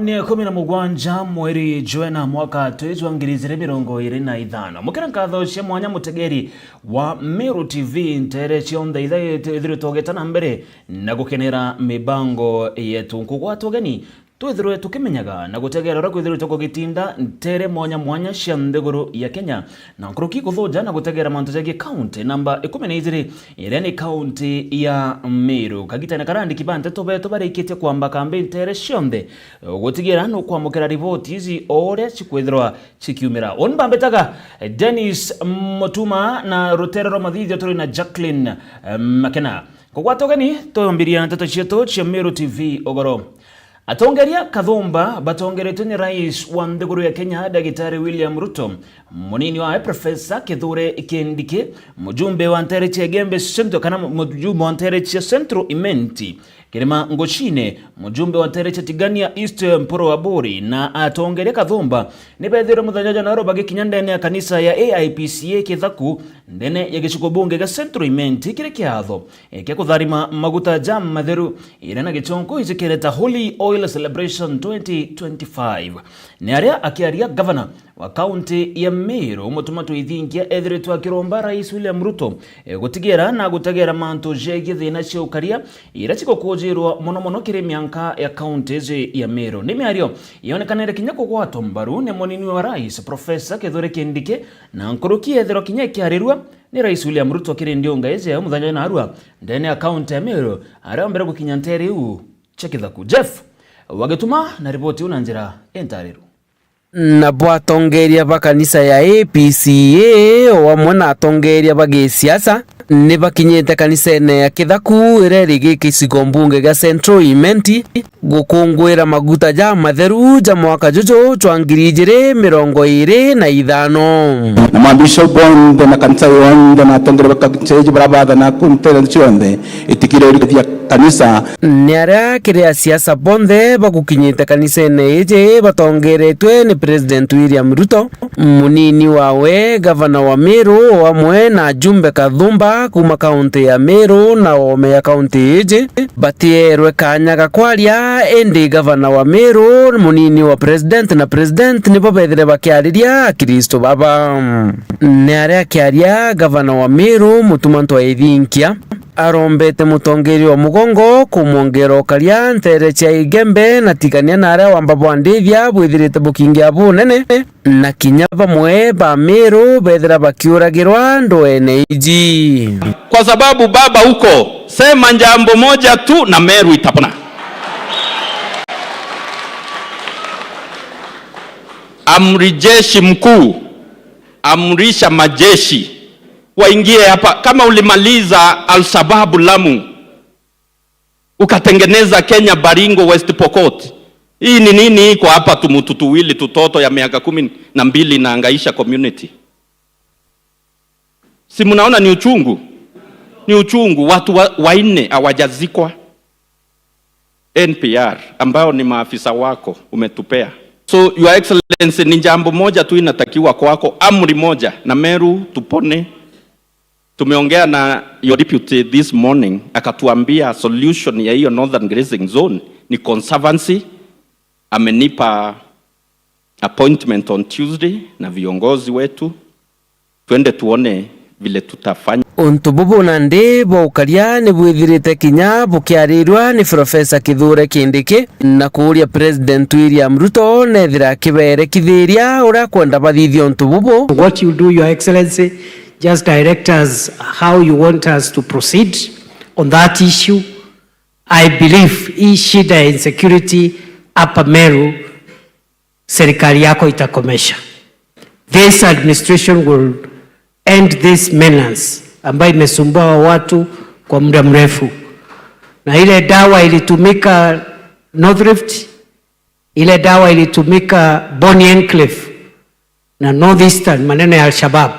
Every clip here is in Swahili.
ni 17 mweri Jwena mwaka 2025 mukira nkatho cia mwanya mutegeri wa Meru TV ntere cionthe ithae ithire togetana mbere na gukenera mibango yetu nkugwatwo geni twithirwe tukimenyaga na gutegera ura kwithirwe tukugitinda ntere mwanya cia nthiguru ya Kenya na nkuruki kuthuja na gutegera mantu jagi county namba 12 ire ni county ya Meru kagitana karandi kibante tobe barikite kwamba kambe ntere cionthe gutigira no kwamukira ripoti izi ore cikwithirwa cikiumira onbambetaga Dennis Motuma na Rotero Mathithio turi na Jacqueline Makena kugwatwo geni tuyombiria na nteto cietu cia Meru TV ogoro. Atongeria Kathumba batongeretwe ni rais wa nthiguru ya Kenya Daktari William Ruto munini wa Profesa Kithure Kindiki mujumbe wa ntere cia Gembe Central kana mujumbe wa ntere cia Central Imenti Kirima Ngochine mujumbe wa ntere cia Tigania East Mporo wa Bori na atongeria Kathumba ni bethire muthanyaja na roba gikinya ndene ya kanisa ya AIPCA Kithaku ndene ya giciko bunge ga Central Imenti kire kiatho eke kutharima maguta jam matheru irena gichonko izikireta Holy Oil Celebration 2025 ni aria akiaria governor wa county ya Meru Mutuma twithingia ethiritwa kiromba rais William Ruto gutigira na gutegera mantu jegi thina cia ukaria ira ciko kujirwa mono kiri mianka ya county ya Meru ni miario yonekanire kinya kugwatwo mbaru ni munini wa rais Profesa Kithure Kindiki na nkuruki ethiro kinya kiarirwa ni rais William Ruto kiri ndionga eze muthanya na arua ndene ya county ya Meru aria mbere gukinya ntere u Kithaku Jeff wagetuma na ripoti una njira entariru na bwatongeria ba kanisa ya APCA wamwe na atongeria ba gisiasa ni bakinyete kanisa ene ya Kithaku ireri gikicigo mbunge ga Central Imenti gukungwira maguta ja matheru ja mwaka juju 2025 na mabisho bonde na kanisa yonde na atongeria ba kanisa barabara na kuntera cionde itikire ya kanisa ni aria kiria siasa bonde bagukinyete kanisa ene ije batongeretwe ni President William Ruto munini wawe gavana wa Meru wamwe na Jumbe Kathumba kuma county ya Meru na ome ya county ije batierwe kanyaga kwaria endi gavana wa Meru munini wa president na president ni babethire bakiariria Kristo baba ni aria kiaria gavana wa Meru Mutuma twithinkia arombete mutongeri wa mugongo kumwongera karia ntere cia Gembe na Tigania na aria wamba bwandithia bwithirite bukingia bunene na kinya bamwe ba Meru bethira bakiuragirwa ndoene iji kwa sababu baba huko sema jambo moja tu na Meru itapona. Amri jeshi mkuu amrisha majeshi waingie hapa. Kama ulimaliza Al-Shabaab Lamu ukatengeneza Kenya Baringo West Pokot, hii ni nini iko hapa? Tumututuwili tutoto ya miaka 12 na angaisha community. Si mnaona ni uchungu? Ni uchungu. Watu wanne hawajazikwa. NPR ambao ni maafisa wako umetupea. So your excellency, ni jambo moja tu inatakiwa kwako, amri moja na Meru tupone. Tumeongea na your deputy this morning akatuambia solution ya hiyo northern grazing zone ni conservancy. Amenipa appointment on Tuesday na viongozi wetu twende tuone vile tutafanya. Untububu na ndebo ukaria ni bwithirite kinya bukiarirwa ni Profesa Kithure Kindiki na kuria President William Ruto nethira kibere kithiria ura kwenda bathithio untububu. What you do, your excellency, just direct us how you want us to proceed on that issue. I believe hii shida ya insecurity hapa Meru serikali yako itakomesha. This administration will end this menace ambayo imesumbua watu kwa muda mrefu. Na ile dawa ilitumika North Rift, ile dawa ilitumika Bonny Enclave na Northeastern, maneno ya Al-Shabaab.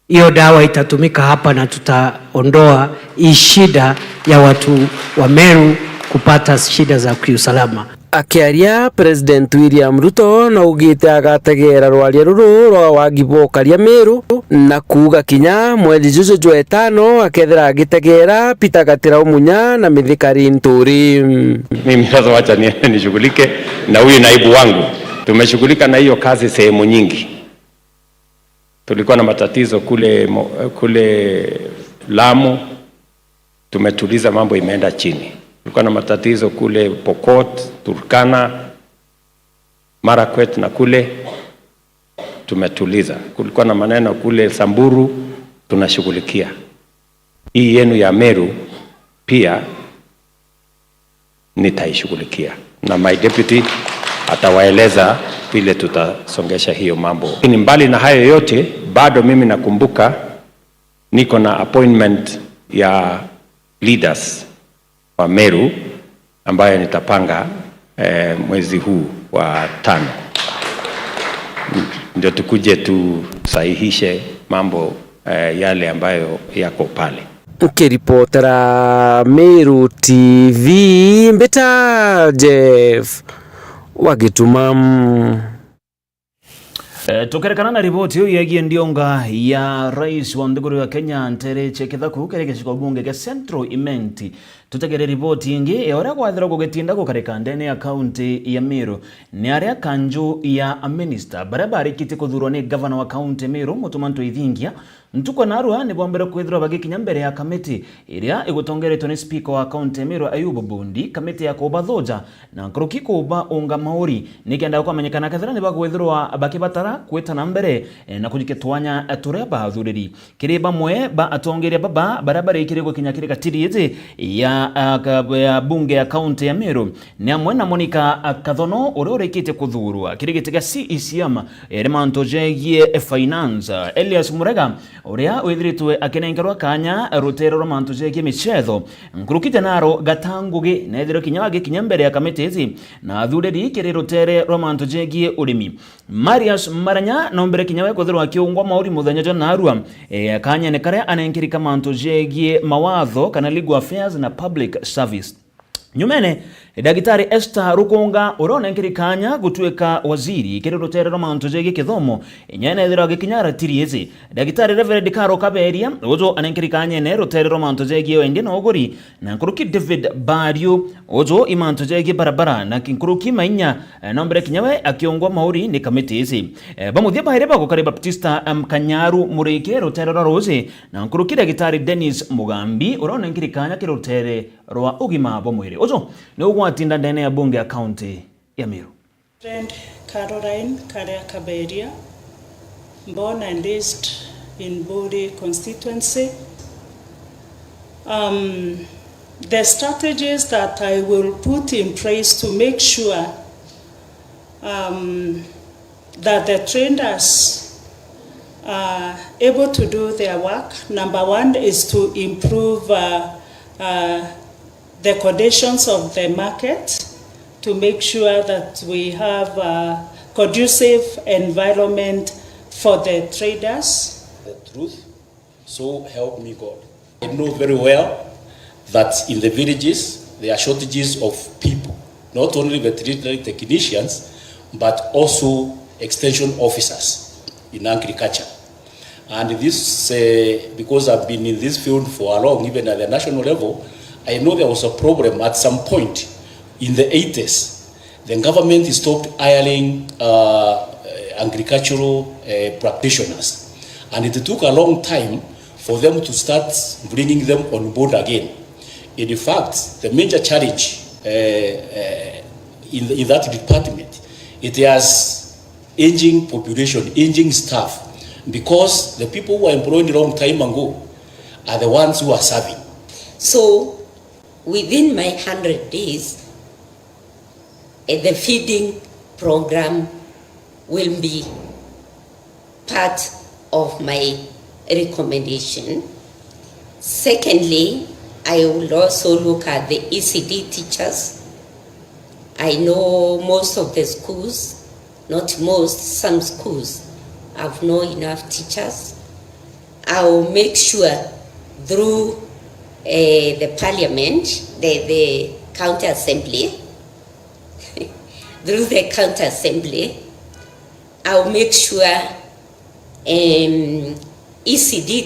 Hiyo dawa itatumika hapa na tutaondoa hii shida ya watu wa Meru kupata shida za kiusalama. akiaria President William Ruto na ugite agategera rwaria ruru rwa wagibo karia Meru na kuga kinya mwezi juju jwa etano akethera agitegera Peter Gatira Munya na Mithikari Nturi. Mimi sasa wacha nishughulike na huyu naibu wangu. Tumeshughulika na hiyo kazi sehemu nyingi. Tulikuwa na matatizo kule Lamu, tumetuliza, mambo imeenda chini. Tulikuwa na matatizo kule Pokot, Turkana, Marakwet na kule tumetuliza. Kulikuwa na maneno kule Samburu, tunashughulikia. Hii yenu ya Meru pia nitaishughulikia, na my deputy atawaeleza vile tutasongesha hiyo mambo. Ni mbali na hayo yote, bado mimi nakumbuka niko na appointment ya leaders wa Meru ambayo nitapanga mwezi huu wa 5. Ndio tukuje tusahihishe mambo yale ambayo yako pale. Ukiripotera Meru TV Mbeta Jeff Wagitumam. Tukerekana na ripoti hiyo yegie ndionga ya rais wa nduguru ya Kenya Ntere Chekithaku kereke shiko bunge ke Central Imenti. Tutegere ripoti ingi ya ora kwathira gugetinda gukareka ndene ya county ya Meru ni aria kanju ya minister barabara kiti kuthurwa ni governor wa county Meru Mutumanto Ithingia ntuko narua ni bombera kwithirwa bagikinya mbere ya kamiti iria igutongeretwo ni speaker wa county Meru Ayubu Bundi, kamiti ya kubathoja na nkruki kuba unga mauri nikenda kwamenyekana kathira ni bagwithirwa bakibatara kwetana mbere na kujiketwanya tureba thuriri kiri bamwe ba atongeria baba barabara ikiri gukinya kiri katirize ya bunge ya county ya Meru ni amwe na Monica Kathono uri urikite kuthurwa kiri gitiga CECM Remanto jegie finance Elias Murega uria withiritwe akenengerwa kanya rutero Romanto jegie michetho nkurukite naro gatangugi na ithiro kinya wage kinya mbere ya kamiti izi na thuriri kiri rutere Romanto jegie urimi Marius Maranya no mbere kinya we kuthirwa kiungwa mauri muthenya jo narua kanya ne kare anenkirika Manto jegie mawatho kana legal affairs na public service. Nyumene Dagitari Esther Rukunga urona nkirikanya gutueka waziri kiri rutere Romanto jegie kithomo enyene thira gikinyara tirieze Dagitari Reverend Karo Kaberia ozo anenkirikanya ne rutere Romanto jegie wende na ogori na nkuruki David Bario ozo imanto jegie barabara na kinkuruki mainya nombere kinyawe akiongwa mauri ni kamiti hizi bamuthia bahire bagukari Baptista Kanyaru murike rutere Rose na nkuruki Dagitari Dennis Mugambi urona nkirikanya kiri rutere rwa ugima bo mwiri ozo ni ugwatinda ndene ya bunge ya county ya Meru. Friend Caroline Karea Kaberia, born and raised in Buri constituency. The strategies that I will put in place to make sure that the traders are able to do their work. Number one is to improve the conditions of the market, to make sure that we have a conducive environment for the traders. The truth, so help me God. I know very well that in the villages there are shortages of people, not only veterinary technicians, but also extension officers in agriculture. And this, because I've been in this field for a long, even at the national level, I know there was a problem at some point in the 80s. The government stopped hiring agricultural practitioners. And it took a long time for them to start bringing them on board again. In fact, the major challenge in that department, it has aging population, aging staff, because the people who were employed a long time ago are the ones who are serving. So, within my 100 days, the feeding program will be part of my recommendation. Secondly, I will also look at the ECD teachers. I know most of the schools, not most, some schools have not enough teachers. I will make sure through the parliament, the county assembly, through the county assembly, I'll make sure ECD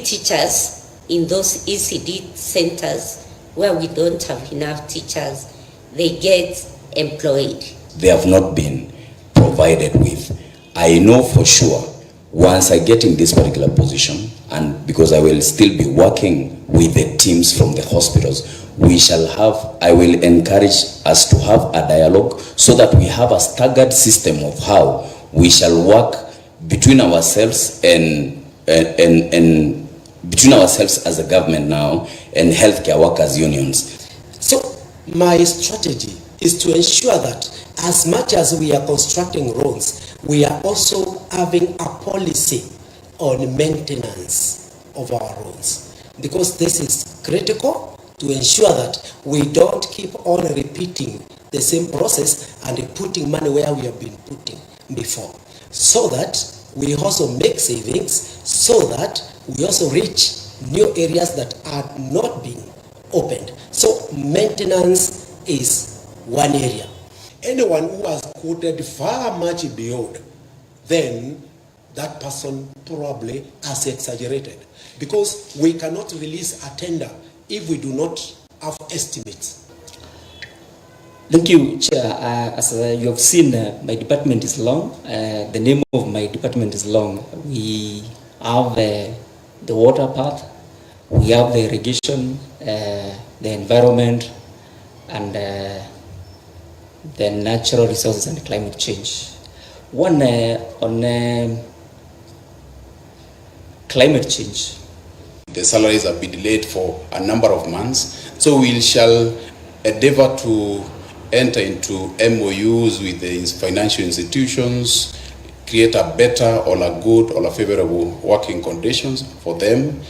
teachers in those ECD centers where we don't have enough teachers, they get employed. They have not been provided with. I know for sure once I get in this particular position, and because I will still be working with the teams from the hospitals, I will encourage us to have a dialogue so that we have a staggered system of how we shall work between ourselves and between ourselves as a government now and healthcare workers unions. So my strategy is to ensure that as much as we are constructing roads, we are also having a policy on maintenance of our roads, because this is critical to ensure that we don't keep on repeating the same process and putting money where we have been putting before, so that we also make savings, so that we also reach new areas that are not being opened. So maintenance is one area. Anyone who has quoted far much beyond, then that person probably has exaggerated, because we cannot release a tender if we do not have estimates. Thank you, Chair. As you have seen, my department is long. The name of my department is long. We have the water part, we have the irrigation, the environment, and the natural resources and climate change. One on climate change. The salaries have been delayed for a number of months, so we shall endeavor to enter into MOUs with the financial institutions, create a better or a good or a favorable working conditions for them.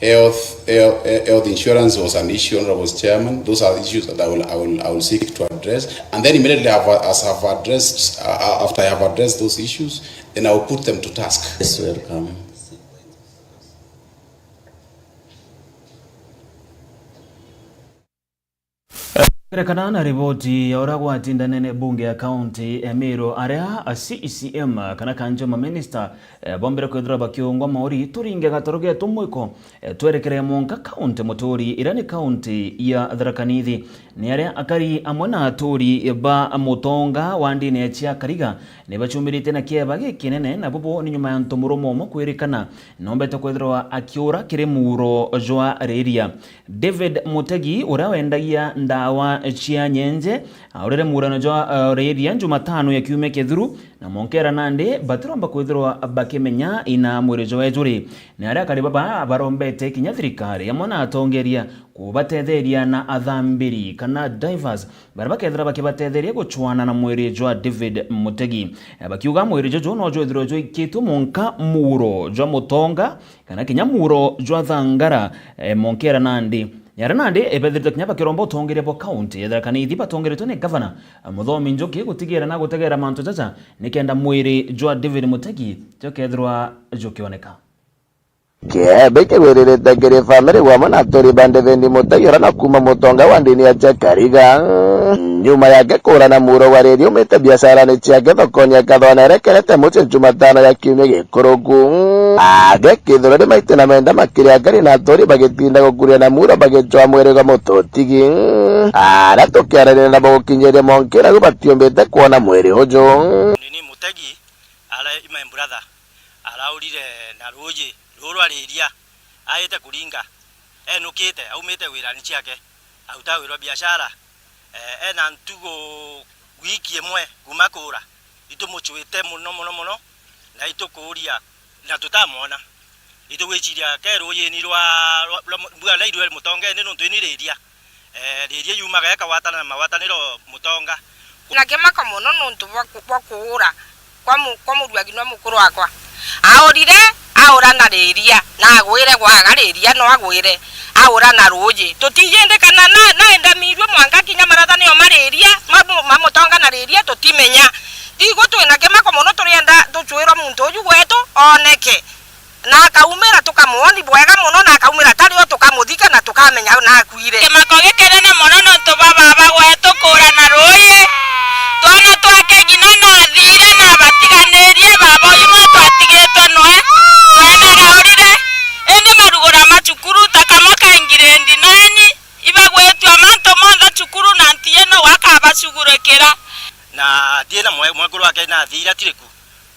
Health insurance was an issue, Honorable Chairman. Those are issues that I will seek to address, and then immediately after I have addressed those issues, then I will put them to task. Yes, welcome. Kerekana na riboti ya oragwa tinda nene bunge ya county Emiro area CCM kana kanjo ma minister bombere kwedra bakiongwa maori turinge gatoroge tumwiko twerekere monka county motori irani county ya Tharaka Nithi ni area akari amona aturi ba mutonga wandi ne chia kariga ne bachumirite na kieba gikinene na bubo ni nyuma ya ntomuromo mo kwirikana nombe to kwedra akiura kiremuro jwa reria David Mutegi urawendagia ndawa chia nyenje aurere murano jwa reria Jumatano ya kiume kethuru na monkera nande batiromba kwithirwa bakimenya ina mwerejo wejuri ni aria kari baba barombete kinya thirikari amona atongeria kubatetheria na athambiri kana divers baraba kethira bakibatetheria guchwana na mwerejo wa David Mutegi bakiuga mwerejo jo no jwithirwa jo ikitu monka muro jwa mutonga kana kinya muro jwa thangara monkera nande Yaranande ebethirite kinya bakirombo tongere bo county ya Tharaka Nithi batongeretwe ni governor Muthomi Njuki gutigira na gutegera mantu jaja nikenda mwiri jwa David Mutegi jokethirwa jokioneka Beke wererete ngere family wamo na tori bande vendi Mutegi na kuma mutonga wandini ya Chakariga nyuma yake kura na muro wa redio umete biashara ni chiake thokonya kathona rekerete muche Jumatano ya kiumia gikurugu agekithura ni maite na menda makiria ngari na tori bagitinda gukuria na muro bagechwa mwere gwa mutotigi ara tukiarania na bagukinyeria monkera gubatiombete kuona mwere ujo ni Mutegi ala my brother alaurire na roje rorwa reria ayete kuringa enukite aumite wirani chiake auta wirwa biashara ena ntugo wiki emwe kumakura itumuchwite muno na itukuria na tutamona itugwichiria kero yeni rwa bwa laidwe mutonga ene nuntu ni reria reria yumaga yakawatana na mawataniro mutonga na kemaka muno nuntu bakura kwa murwagi no mukuru wakwa aorire aora na reria na agwire gwaga reria no agwire aora na roje tutiyende kana na enda mirwe mwanga kinya marathani o mareria mamutonga na reria tutimenya digo twina kemako muno turienda tuchwira muntu uyu gwetu oneke na akaumira tukamuoni bwega muno na akaumira tari o tukamuthika na tukamenya na akuire kemako gekene na muno no to baba gwetu kura na roye gwekera na tiena mwekuru wake na thira tiriku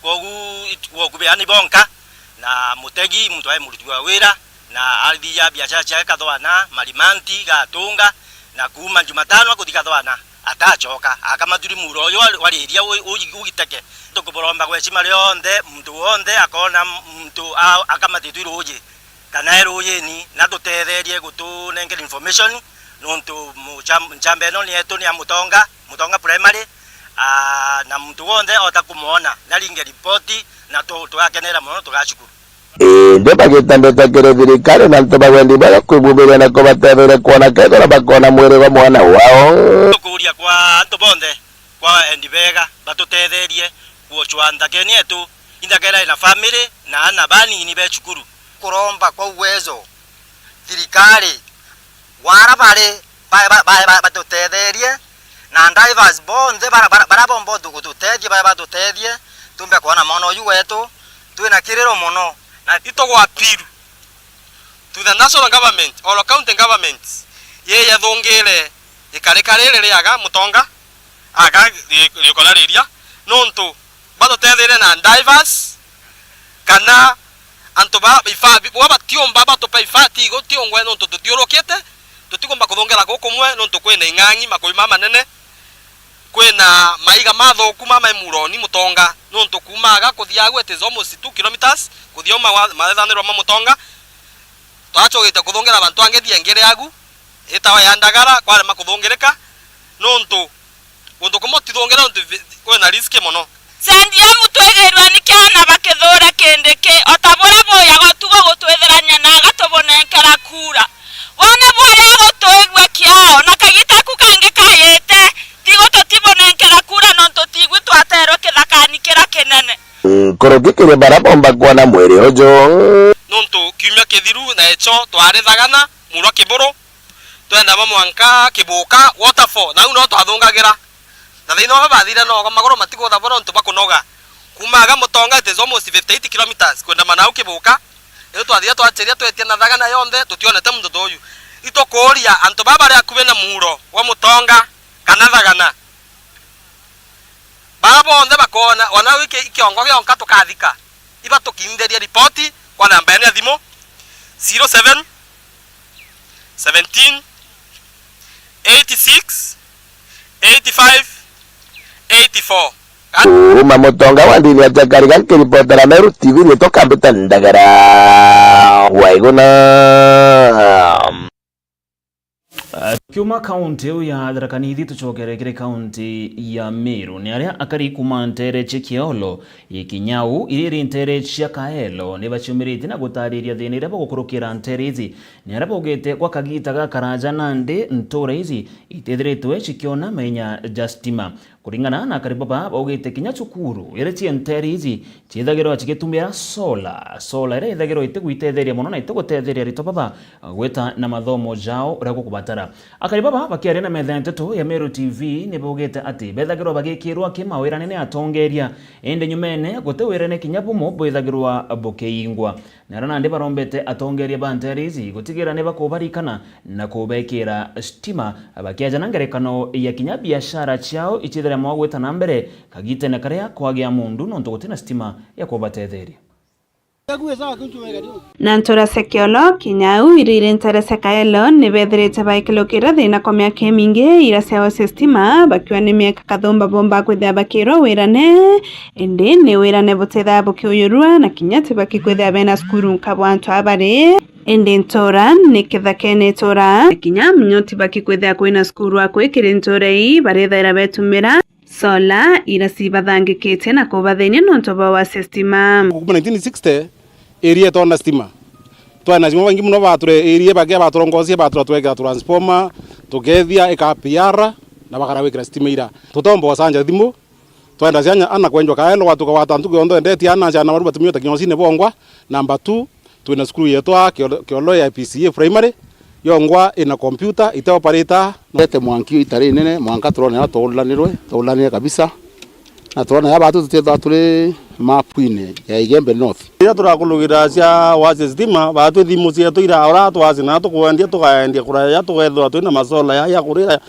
kogu kubeani bonka na mutegi mtu aye muruti wa wira na ardhi ya biashara chake kathwana malimanti gatunga na kuma Jumatano akuthikathwana atachoka akamaturi muro yo waliria ugiteke tukuboromba gwecima rionde mtu wonde akona mtu akamatitwi ruji kana ruji ni na tutetherie gutunengera information nontu mchambe no ni etu ni mutonga primary na mtu wonde otakumuona nalinge ripoti na tugakenera muno tugashukuru inde bagitandete thirikari na ntu bagwendi bara kwibumiria na kubatethera kuona kethora bakona mwiri wa mwana wao kuria kwa antu bonde kwa endibega batutetherie kuochwanda keni etu indagera na family na ana bani ni bechukuru kuromba kwa uwezo thirikari wara bare batutetherie na divers bonde bara bombo tugututeithie bara batuteithie tumbe kuona mono yu wetu twina kiriro muno na itogwa appeal to the national government or county government ye yathongere ikarikare riaga mutonga aga rikoraria nonto batutethere na divers kana anto ba ifabi baba tiomba bato pa ifati go tiongwe nonto tutiorokete tutigomba kuthongera goko mwe nonto kwena ingangi makoima manene kwena maiga matho kuma maimuroni mutonga nonto kumaga kuthia gwete almost 2 kilometers kuthia mathanirwa mutonga twachogete kuthongera abantu angethia ngere yagu itawa yandagara kwale makuthongereka nonto undu kumotithongera nonto kwena risk mono sendia mutwegerwa nikiana bakithura kindike otabora boya gotugo gutwetheranya na gatobonenkera kura wona boya gutwegwa kiao na kagita kukange kayete tigo totibonenkera kura nonto tigwi twatero kithakani kira kinene kurugikire bara bomba kuona mwiri ujo nonto kiumia kithiru na echo twarithagana muro kiburu twenda mwanka kibuka waterfall na uno twathungagira na thino bathira no magoro matigo tha bono ntubakunoga kumaga mutonga it is almost 58 kilometers kwenda manau kibuka iyo twathia twacheria twetia na thagana yonde tutionete mundu toyu itokuria antu baba ri akuwe na muro wa mutonga kana thagana baba onde bakona wana wiki ikiongo gionka tukathika iba tukinderia ripoti kwa namba ya thimo 07 17 86 85 84 uma mutonga wa ndini ya Jakariga kiripotera Meru TV ritoka mbita ndagara waiguna Kiuma kaunti ya Tharaka Nithi tucokerekere kaunti ya Meru ni aria akari kuma ntere Chekiolo ikinyau iriri ntere cia Kaelo ni baciumirite na gutariria thini iria bagukurukira ntere izi ni aria baugite gwa kagita ga Karanja Nandi ntura izi itithiritwe cikiona menya justima kuringana na akari baba baugite kinya cukuru iria cie ntere izi ciithagirwa cigitumira sola iria ithagirwa itigwitetheria muno na itugutetheria rito baba gweta na mathomo jao uria gukubatara akari baba bakiaria na metha nteto ya Meru TV ni baugite ati bethagirwa bagikirwa kimawira nene atongeria ende nyumene gote wirene kinyabumo bwithagirwa bukeingwa na rana ndi barombete atongeria banterizi gutigira ne bakubarikana na kubekira stima bakiaja na ngerekano ya kinya biashara ciao ichithira mwagweta na mbere kagite na karia kwagia mundu nonto gutina stima ya kubatetheria Nantura Sekiolo kinyau irire ntare Kaelo ni bethirite baikilukira thina kwa miaka mingi ira cia stima bakiwa ni miaka kathumba bomba kwithia bakiro wirane indi ni wirane butetha bukiuyurua na kinyati bakikwithia bena skuru nkabwantu abari indi ntora ni kithakene tora kinya mnyoti bakikwithia kwina skuru akwikire ntora ii barethaira betumira sola ira cibathangikite na kubathenia nonto ba stima kuma 1960 area tona stima twana stima bangi muno bature area bagia baturongosia batura tweka transformer tugethia ikapiara na bakara wekira stima ira tutombo sanja thimu twenda cyanya ana kwenjwa Kaelo watu kwa watantu kiondo ndeti ana cyana baru batumio takinyosine bongwa number 2 twina skuru yetwa Kiolo ya PCA primary yongwa ina computer ita operator nete mwanki itari nene mwanka turone tolanirwe kabisa na turone ya batu tutetha turi mapuine ya Igembe North ira turakulugira cia wase stima batu thimu cia tuira ora twasi na tukwendia tukaendia kuraya tugethwa twina masola ya kurira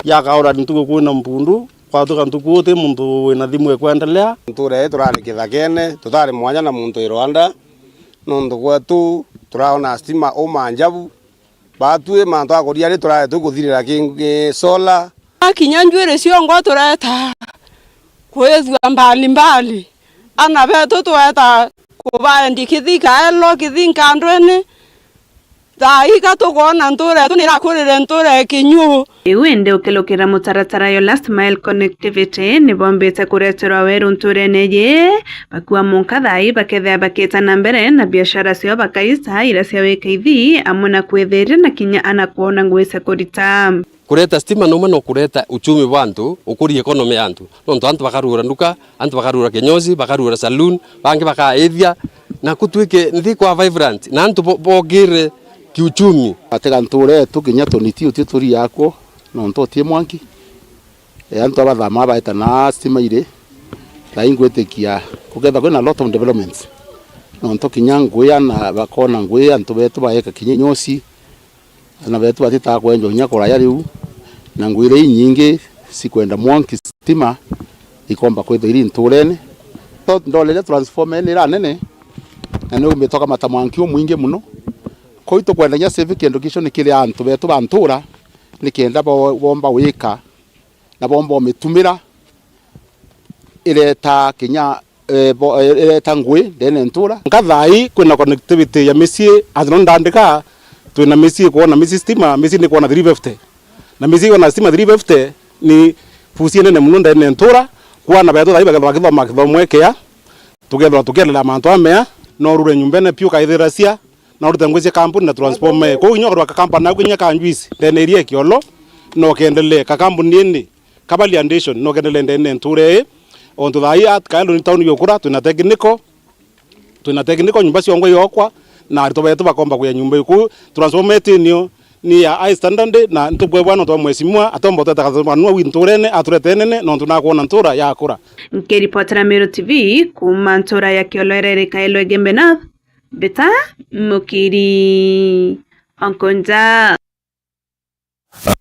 ya kaura ntuko kuna mpundu kwa tuka ntuko te muntu wina thimu ekwendelea nture turari kithakene tutari mwanya na muntu i Rwanda nundu gwetu turaona stima o manjabu batue mantu akoria ri turare tukuthirira kingi sola kinyanjwire ciongo tureta kwethua mbali ana betu tweta kubaendi kithika elo kithinka ndwene Daika tukona nture tunirakurire nture kinyu iwende ukilukira mutaratara yo last mile connectivity nibombete kureterwa weru nture neje bakuwa munkadhai bakethea baketa na mbere na biashara sio bakaisa ira cia wikaithi amuna kwethere na kinya anakuona ngwese kurita kureta stima no kureta uchumi wantu ukuri economy yantu nonto antu bakarura nduka antu bakarura kinyozi bakarura saloon bangi bakaethia na kutwike nthi kwa vibrant na antu bogire kiuchumi atega nture tukinya toniti utituri yako nonto tie mwanki antu abathama baita na stima ire ta ingwetekia kugetha kwina lot of developments nonto kinya nguya na bakona nguya antu betu baeka kinyosi na betu batita kwenjo nya kora yariu na ngwire nyingi sikwenda mwanki stima ikomba kwetho iri nturene to ndolele transformer ni ranene na no umetoka matamwanki mwingi muno koito kwenda nya civic education kile antu betu bantura nikenda bomba wika na bomba mitumira ile ta kinya ile tangwe dene ntura nkathai kuna connectivity ya misie azondandika twina misie kuona misie stima misie ni kuona 350 na misie kuona stima 350 ni fusie nene muno dene ntura kuana betu thai bagithoma kithomwekea tukethela mantu amea no rure nyumbene pio kaithirasia na urute ngweze kampuni na transforme ko inyo ka kampani na kunya kanjwisi dene rie kiolo no kendele ka kampuni ni kabali foundation no kendele dene nture onto thai at kaelo ni town yokura tuna technical nyumba cio ngwe yokwa na rito betu bakomba kuya nyumba iku transforme ni ya high standard na ntubwe bwana to mwesimwa atombo tata kazomanwa winturene aturetenene no tunakuona ntura yakura nkiripotera Meru TV kuma ntura ya kiolorere kaelo egembenath beta mukiri onkonja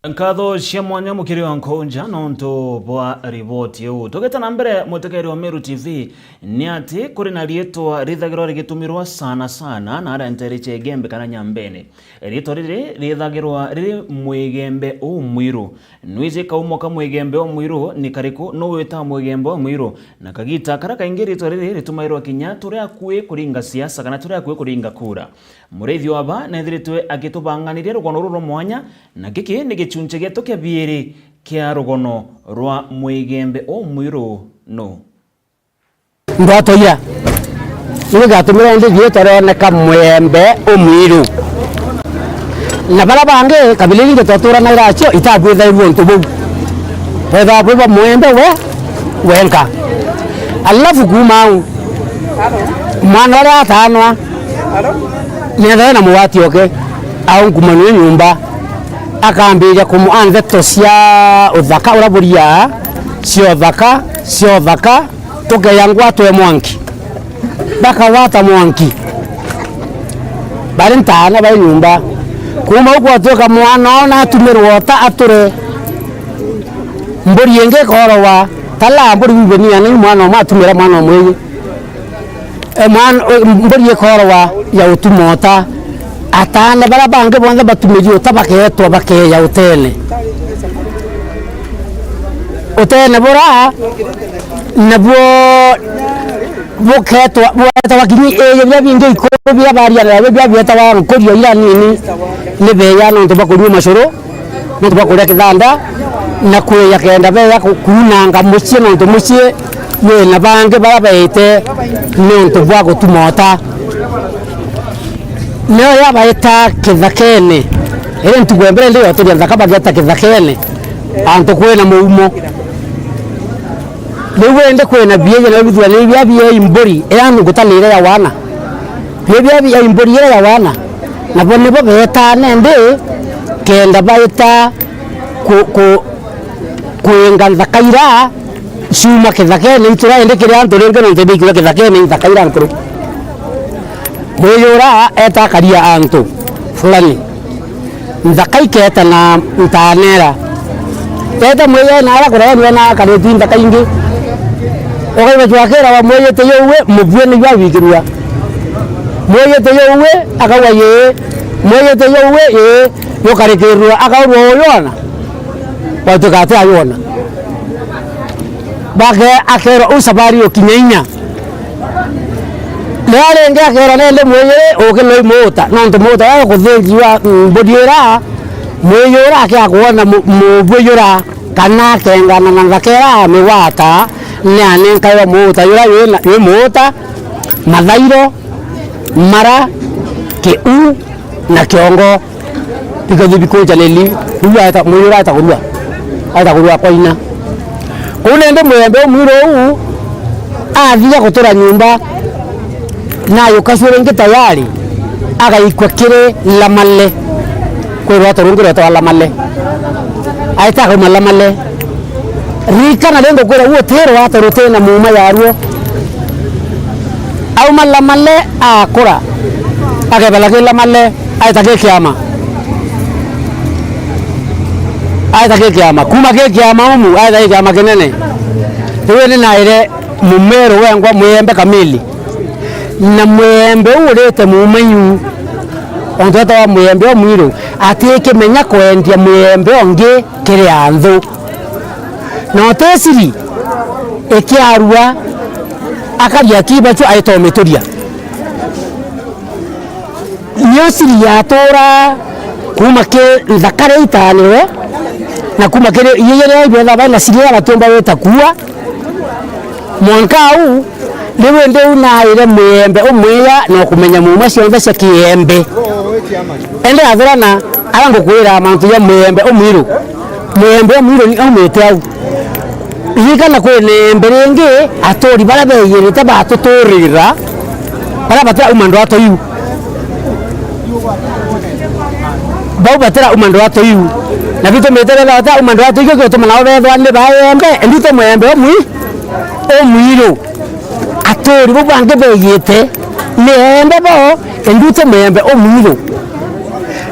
nkatho cia mwanya mukiri wa nkonja nonto bwa riboti yu tugeta na mbere mutekeri wa Meru TV ni ati kuri na rietwa rithagirwa rigitumirwa sana na ara nteriche gembe kana nyambene rietwa riri rithagirwa riri mwigembe umwiru nwize kaumoka mwigembe umwiru ni kariku no weta mwigembe umwiru na kagita karaka ingiri rietwa riri ritumairwa kinya turia kwe kuringa siasa kana turia kwe kuringa kura mureithio aba na thiritwe agitubanganirie rugono ruru mwanya na giki ni gichunche geto kia bieri kia rugono rwa mwigembe umwiru no ndato ya ni gatumira ndi gietare na kamwembe umwiru na bala bange kabilingi getotura na iracho itabwitha ibuntu bu wetha bwa mwembe wenka alafu kumau mwana ra tanwa nenda na muwati oke au kumanu nyumba akambira kumuanza tosia uthaka uraburia sio thaka toke yangu atwe mwanki baka wata mwanki bali ntana bali nyumba kuma uko atoka mwana na tumirwota ature mburi yenge korowa tala mburi bibenia ni mwana ma tumira mwana mwe mburi yekorowa ya utumota atana bara bange bonda batumirio tabaketo bakeya utene bora nabo boketo bota wakini ya binge ko bya baria na bya bya tawa ko ira nini ne beya no to bakuru mashoro no to bakuru kidanda na kuya kenda beya kunanga mucie no to mucie ye na bange bara baite no to bwa gutumota leo ya baita kithakene ile ntugwembere leo tulia thakaba geta kithakene anto kwena muumo lewende kwena biye na bidwa le biye imbori era ngutalire ya wana biye imbori ya wana na bone bo beta nende kenda baita kuenga thakaira shuma kithakene ntura ende kire anto lenge no tebi kire kithakene thakaira nkuru Boyora eta karia anto fulani nzakai keta na ntanera Teta mweye na ala kora ni na kare tinda kaingi. Okai bachwakera wa mweye te yowe mubwe ni ya wikirwa. Mweye te yowe akawa ye. Mweye te yowe ye yo kare kerwa akawa yona. Watu kate ayona. Bage akero usabari okinyenya. Lare nge akero nende mweye okelo mota. Nanto mota ya kuthengiwa bodiera. Mweyora kia kuona mubweyora kana kengana na ngakera miwata nyane kaiwa mota yora we mota mathairo mara ke u na kiongo bikaje bikoja leli uya ata mweyora ata kurua kwa ina kunende mwembe mwiro u athia gutura nyumba nayo kasure tayari agaikwa kire lamale kwa watu rungu watu wala male aita kwa mala male rika na lengo kwa huo tero watu rote na muuma ya ruo au mala male akora akabala kila male aita ke kiama kuma ke kiama umu aita kiama kenene tuwe na ile mumero wengwa mwembe kamili na mwembe urete muumanyu ontoto wa mwembe wa mwiro ateke menya kwendia mwembe onge kire anthu no tesiri ekiarua akaria kibacho aito meturia nyosiri ya tora kuma ke zakare itane na kuma kire yeye ibeza bana siria batomba wetakuwa mwankau lewe ndio na ile mwembe umweya no kumenya muma cionthe cia kiembe ende athorana arango kwira mantu ya mwembe umwiru ni umete au yikana kwe ne mberenge atori bara beyerete batuturira bara batira umando ato yu bau batira umando ato yu na bito metere bata umando ato yu ko tumana wethwa ne baembe endito mwembe umwiru atori bo bange beyete nembe bo endute mwembe omwiro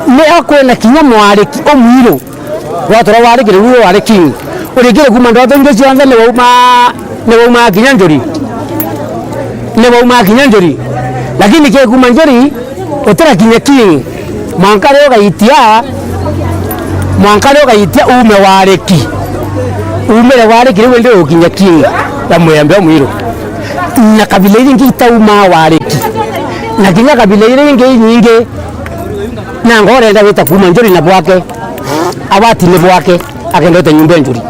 ne akwena kinya mwareki omwiro watora wareki ruo wareki urigire kuma ndo nge cianza ne woma kinya njori lakini ke kuma njori otara kinya kingi mwankare ogaitia ume wareki ruo ndio kinya kingi ya mwembe omwiro na kabila ile ngita uma wareki na kinya kabila ile nyingi na ngore nda weta kuma njori na bwake abati ne bwake akendete nyumba njori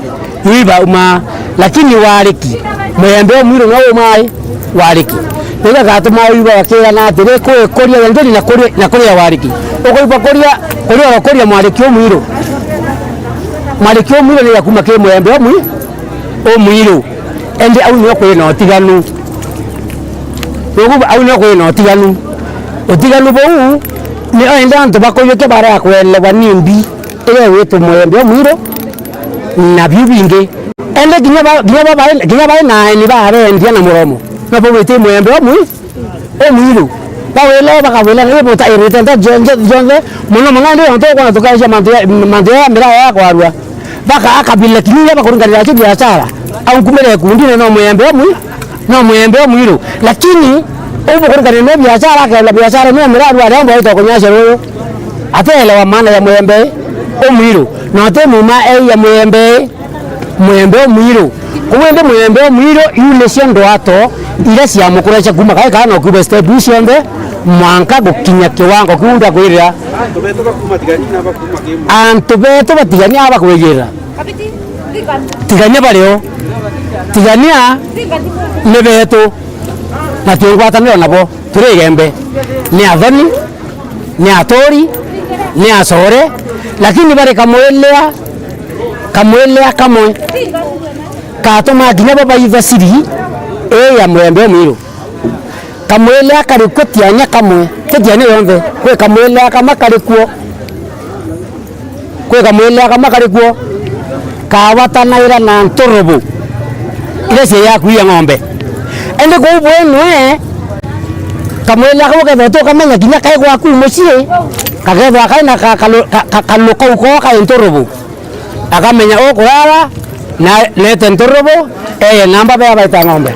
iba uma lakini wareki mwembe mwiro no umai wareki nega gato maiba wakira na tere ko koria njori na koria wareki okoiba koria mwareki omwiro ni yakuma ke mwembe omwiro ende au nyo ko no tiganu au nyo ko no tiganu otiganu bo ni enda nto bakoyoke bara akwele banimbi ile wetu mwembe mwiro na bibinge ende ginya ba na ni bare ndia na muromo na bo wete mwembe mwiro bawele bakawela ne bota irete jonge muno mangande onto kwa tukaisha mande ya mira ya kwarua baka akabila kinya bakurungalira ki biashara au kumele kundi no mwembe mwiro lakini ubu kurungalira no biashara ka la biashara no mira arua rambo ito kunyasha royo atelewa maana ya mwembe omwiro no te muma ya mwembe mwiro kuwende mwembe mwiro yule siondo ato ile cia mukurecha kuma kai kana kuba step cionde mwanka gukinya kiwango kunda kwira antubeto batigania aba kwira tigania bareo tigania nebeto na tuingwataniro nabo turegembe ni athoni ni atori ni asore lakini bare kamwelea kamwe katoma ginya baba ivasiri ya mwembe mwiro kamwelea karikuo tianya kamwe tianya yonde kwe kamwelea kama karikuo kawatanaira na ntorobo ile se ya kuya ng'ombe ende ko bwenwe kamwelea kama kebeto kama ginya kai kwa ku mucie kakethwa kai na kaloko ko ka ntorobo akamenya okurara na nete ntorobo namba baya baita ng'ombe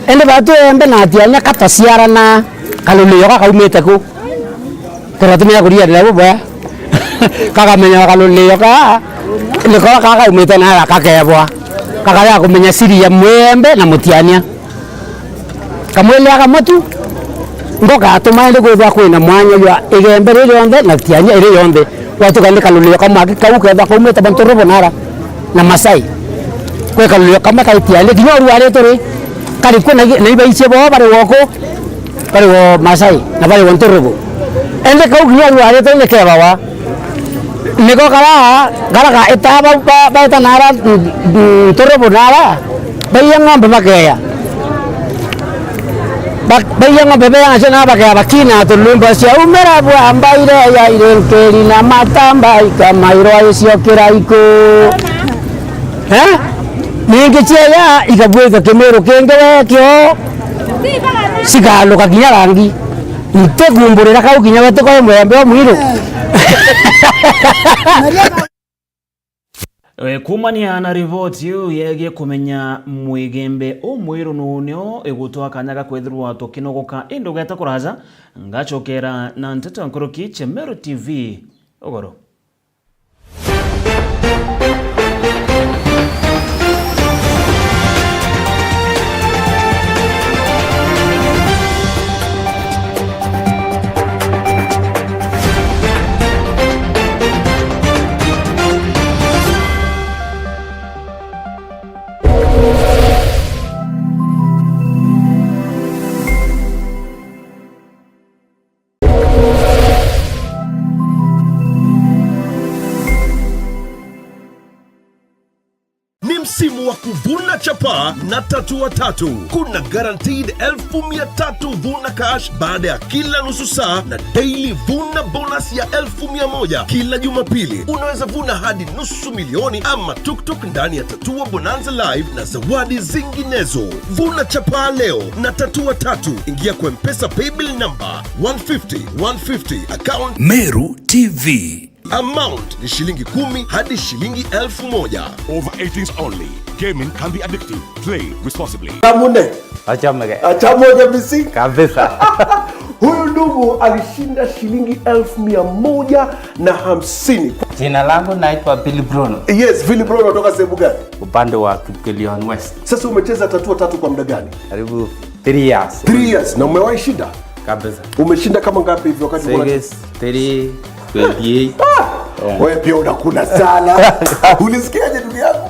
ende batu embe na atianya katasiara na kalulio kakaumite ku kuratumia kuria lebo baya kakamenya kalulio ka niko kakaumite na kakebwa kakaya kumenya siri ya mwembe na mutiania kamwele akamotu ngoka atumaende kwithwa kwina mwanya ya igembe ri yonde na tiania iri yonde watu kandi kalulio kama kauke kaumite bantorobo nara na Masai kwe kalulio kama kaitiane kinyo ruare tore kali kuna na ibaiche bo bare woko bare wo Masai na bare wontorobo ende kau kinyo ruare tore ke bawa niko kala etaba ba tanara torobo nara bayang bamakaya bayang bebea sana bakaya bakina tulumba sia umera bu ambaire ya irenkeri na matamba ikamairo ayesio kiraiko ningi chia ikabweka kemero kengewe kyo sigalo kakinya rangi ntegumburira kau kinya wete kwa mwembe wa mwiru kumania na rivoti yu yegie kumenya mwigembe omwiru nunio igutwa kanyaga kwethirwa tukinogoka indo geta kuraza ngachokera na nteto nkoroki Chemero TV ogoro. Msimu wa kuvuna chapa na tatua tatu. Kuna guaranteed 1,300 vuna cash baada ya kila nusu saa na daily vuna bonus ya 1,100 kila Jumapili. Unaweza vuna hadi nusu milioni ama tuktuk ndani ya Tatua Bonanza Live na zawadi zinginezo. Vuna chapa leo na tatua tatu. Ingia kwa M-Pesa paybill number 150 account Meru TV. Amount ni shilingi 10 hadi shilingi 1,000. Over 18s only. Gaming can be addictive. Play responsibly. Kamune. Achamege. Achamoja misi. Kabisa. Huyu ndugu alishinda shilingi 1,150. Jina langu naitwa Billy Bruno. Yes, Billy Bruno kutoka sehemu gani? Upande wa Kipkelion West. Sasa umecheza tatua tatu kwa muda gani? Karibu 3 years. 3 years. Na umewahi shinda? Kabisa. Umeshinda kama ngapi hivyo wakati una? 3 28. Wewe pia unakula sana. Ulisikiaje ndugu yangu?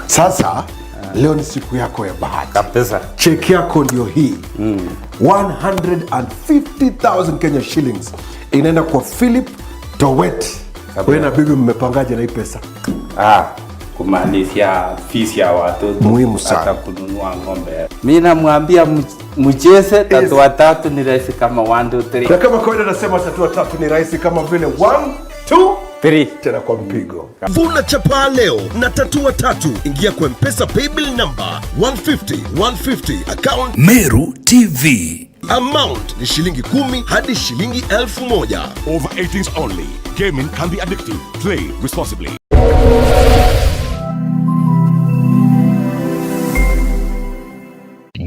Sasa leo ni siku yako ya bahati. Kabisa. Cheki yako ndio hii. 150,000 Kenya shillings. Inaenda kwa Philip Towet. Wewe na bibi mmepangaje na hii pesa? Kumalizia fees ya watoto. Muhimu sana. Hata kununua ng'ombe. Mimi namwambia mcheze tatua tatu ni rahisi kama 1 2 3. Na kama kawaida nasema tatua tatu ni rahisi kama vile 1 2 3 tena kwa mpigo. Vuna chapa leo na tatua tatu. Ingia kwa M-Pesa paybill number 150 account Meru TV. Amount ni shilingi 10 hadi shilingi 1,000. Over 18s only. Gaming can be addictive. Play responsibly.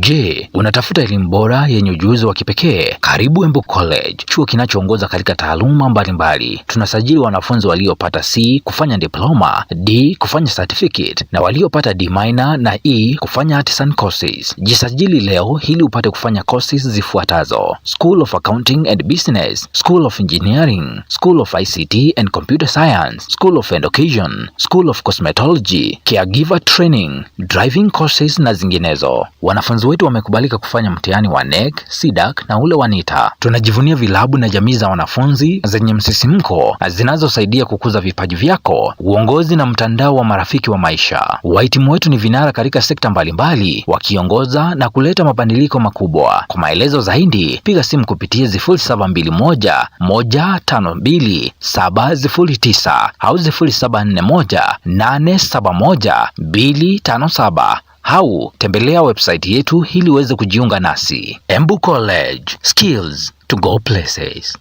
Je, unatafuta elimu bora yenye ujuzi wa kipekee? Karibu Embu College, chuo kinachoongoza katika taaluma mbalimbali. Tunasajili wanafunzi waliopata C kufanya diploma, D kufanya certificate na waliopata D minor na E kufanya artisan courses. Jisajili leo ili upate kufanya courses zifuatazo: School of Accounting and Business, School of Engineering, School of ICT and Computer Science, School of Education, School of Cosmetology, Caregiver Training, Driving courses na zinginezo. Wanafunzi wetu wamekubalika kufanya mtihani wa NEC, SIDAC na ule wa NITA. Tunajivunia vilabu na jamii za wanafunzi zenye msisimko zinazosaidia kukuza vipaji vyako, uongozi na mtandao wa marafiki wa maisha. Wahitimu wetu ni vinara katika sekta mbalimbali, wakiongoza na kuleta mabadiliko makubwa. Kwa maelezo zaidi, piga simu kupitia 0721 152 709 au 0741 871 257. Au tembelea website yetu ili uweze kujiunga nasi. Embu College, skills to go places.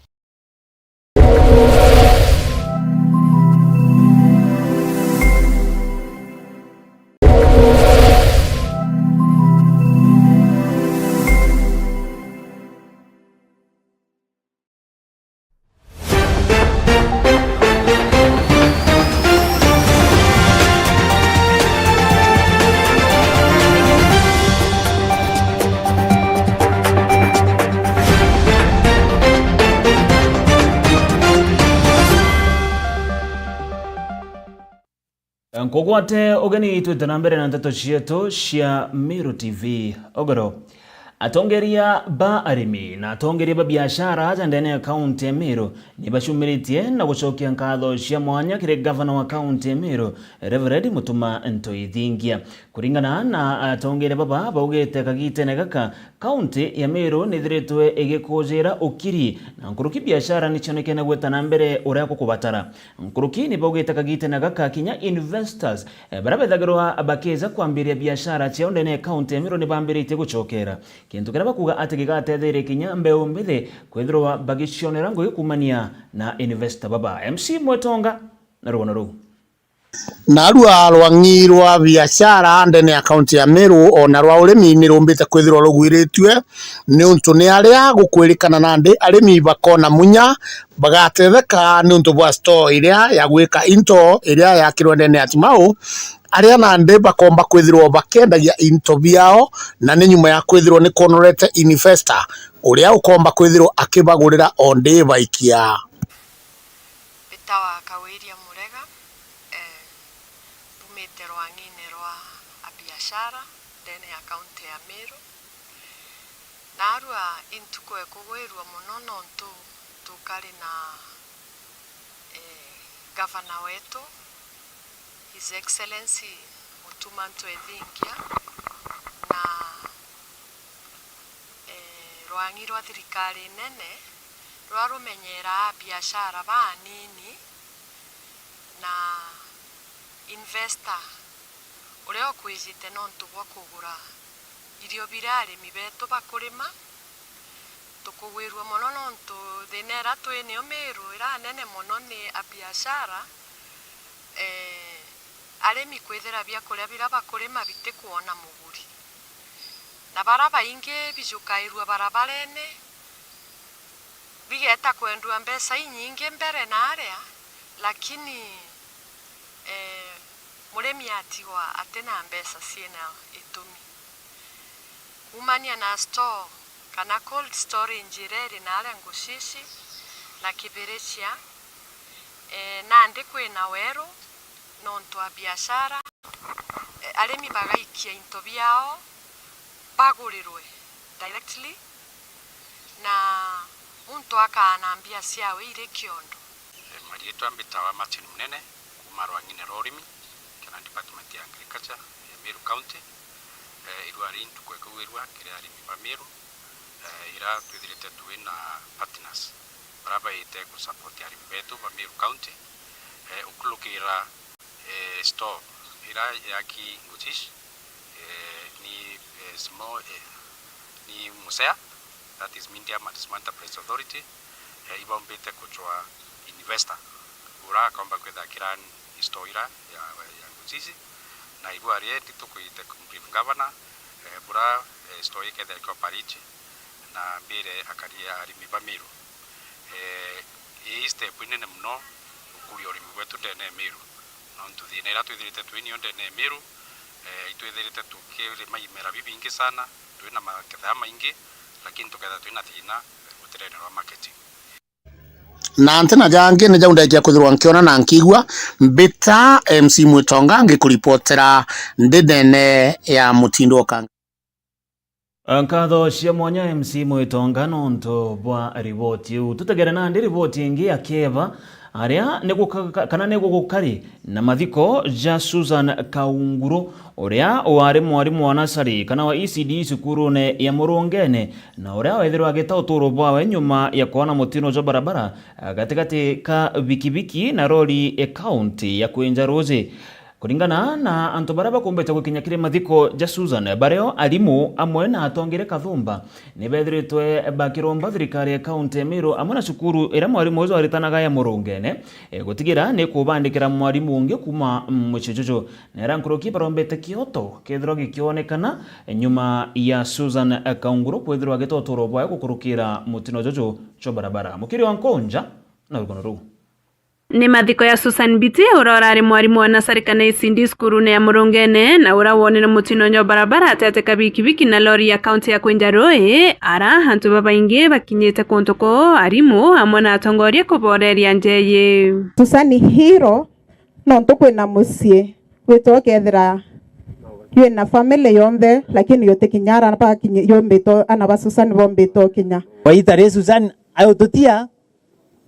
Nkogwate ogeni twitana mbere na nteto cietu cia Meru TV ogoro atongeria ba arimi na atongeria ba biashara aja ndene ya kaunti ya Meru ni bashumiritie na gucokia nkatho cia mwanya kire governor wa kaunti ya Meru Reverend Mutuma Ntoithingia. Kuringana na atongeria baba baugite kagitene gaka kaunti ya Meru nithiritwe igikujira ukiri na nkuruki biashara ni chonekene gwetana mbere uria kukubatara. Nkuruki ni baugite kagitene gaka kinya investors barabethagirwa bakeza kwambiria biashara cia ndene ya kaunti ya Meru ni bambirite gucokera kintu kira bakuga ati gigatethere kinya mbeu mbithe kwithirwa bagicionera ngo gikumania na investor baba MC Mwetonga na rugono ru narua rwangirwa biashara ndene ya kaunti ya Meru ona rwa urimi ni rumbite kwithirwa rugwiritwe ni untu ni aria gukwirikana na ndi arimi bakona munya bagatetheka ni untu bwa store iria ya gwika into iria yakirwe ndene ya Timau aria nande bakomba kwithirwo bakendagia into biao na ni nyuma ya kwithirwo ni konorete investor uria ukomba kwithirwo akibagurira onde baikia bitawa kawiria murega bumite rwangine rwa biashara ndene ya kaunti ya Meru narua intukwe kugwirwa muno nontu tukari na governor wetu His Excellency Mutuma Ntoithingia na rwangi rwa thirikari nene rwa rumenyera biashara banini na investor uria okwizite nontu bwa kugura irio bira arimi betu bakurima tukugwirwa muno nontu thinera twini Meru ira nene muno ni a biashara arimi kwithira biakuria bira bakurima bite kuona muguri na baraba ingi bijukairwa barabarene bigeta kwendwa mbesa nyingi mbere na aria lakini murimi atiwa atena mbesa siena itumi kumania na store kana cold storage ireri na aria ngushishi na Kibirichia na ndi kwina weru nontu a biashara arimi bagaikia into biao bagurirwe directly na muntu akanambia ciawe ire kiondo marietu ambitawa Martin Munene kuma rwangine rorimi kana department ya agriculture ya Meru County irwari ntukwekugirwa kire arimi ba Meru ira twithirite twina partners baraba ite ku support arimi betu ba Meru County ukulukira store ira yaki ngutish ni small ni musea that is Media Management Enterprise Authority ibombete kuchwa investor ura kwamba kwetha kiran store ira ya ngutishi na ibwari eti tukuite kumbrief governor bura store iketha iko parichi na mbere akaria arimi ba Meru step inene mno ukuri orimi wetu ndene Meru nontu thinera twithirite twini ndene Meru itwithirite tukire maimera bibingi sana twina maketha maingi lakini tuketha twina thina gutirene rwa marketing na antena jange ne jaundakia kuthirwa nkiona na nkigwa mbita MC Mwetonga ngikuripotera ndene ya mutindo kanga nkatho cia mwanya MC Mwetonga nonto bwa riboti u tutegera na ndi riboti ingi akeva aria kana negukari na mathiko ja Susan Kaunguru uria wari mwarimu wa nasari kana wa ECD sukurune ya Murungene na uria wethirwa agita uturo bwawe nyuma ya kuona mutino jo barabara gatigati ka bikibiki na roli account ya Kwenja Rose. Kuringana na antu baraba kumbeta gukinya kire mathiko ja Susan bareo alimu amwe na atongere kathumba ni bethiritwe bakiromba thirikari ya kaunti ya Meru amwe na cukuru ira mwarimu uzo aritanaga ya Murungene gutigira ni kubandikira mwarimu ungi kuma muchijojo na rankuruki barombete kioto kethiro gikionekana nyuma ya Susan Kaunguru kwethirwa gitotoro bwa gukurukira mutino jojo cho barabara mukiri wa Nkonja na rugonoru ni mathiko ya Susan Biti urorari mwarimu wa nasari kana isindi skurune ya Murungene na urawone na mutino nyo barabara atateka bikibiki na lori ya kaunti ya Kwenja Roe ara hantu baba inge bakinyete kontoko arimu amona atongoria kuboreria njeye Susan hiro nonto kwina musie kwitoka ethira yue na family yombe lakini yote kinyara pa yombe to anaba Susan bombe to kinya kwa itare Susan ayo tutia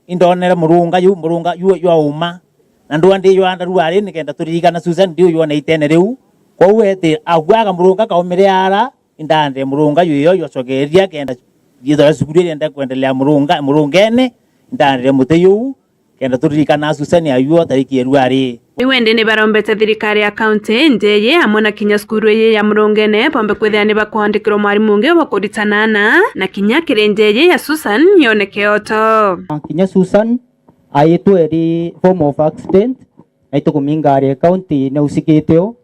indonera murunga yu uma na ndwandi yu anda ruari nikenda turirikana Susan ndio yu na itene riu kwa wete agwaga murunga kaumire ara indande murunga yu yo yocogeria kenda yithora cukuru enda kwendelea murungene indande muteyu kenda turirikana Susan ayu tariki ruari Iwende ni barombete thirikari ya county ndeye hamwe na kinya skuru ye ya murungene pombe kwithia ni bakwandikirwo mwarimu ungi wa kuritanana na kinya kirenjeye ya Susan yoneke oto kinya Susan ayetu eri form of accident aitu kumingari county na usikiteo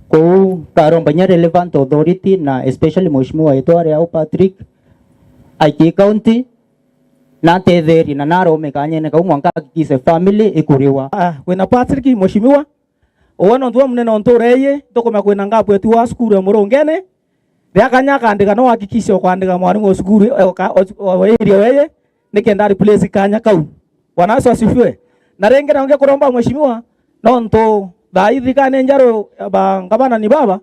ko karombanya relevant authority na especially mheshimiwa yetu area Patrick aiki county na tetheri na naro mekanyene ka umwanka kise family ikuriwa kwena Patrick mheshimiwa wana ndu munene ontoreye tokoma kwena ngapo yetu wa skuru murungene yakanya kandika no hakikisha kwandika mwarimu wa skuru area weye nikenda replace kanya kau wanaso asifiwe na rengera onge kuromba mheshimiwa no nto thaithi kane njaro ngabana ni baba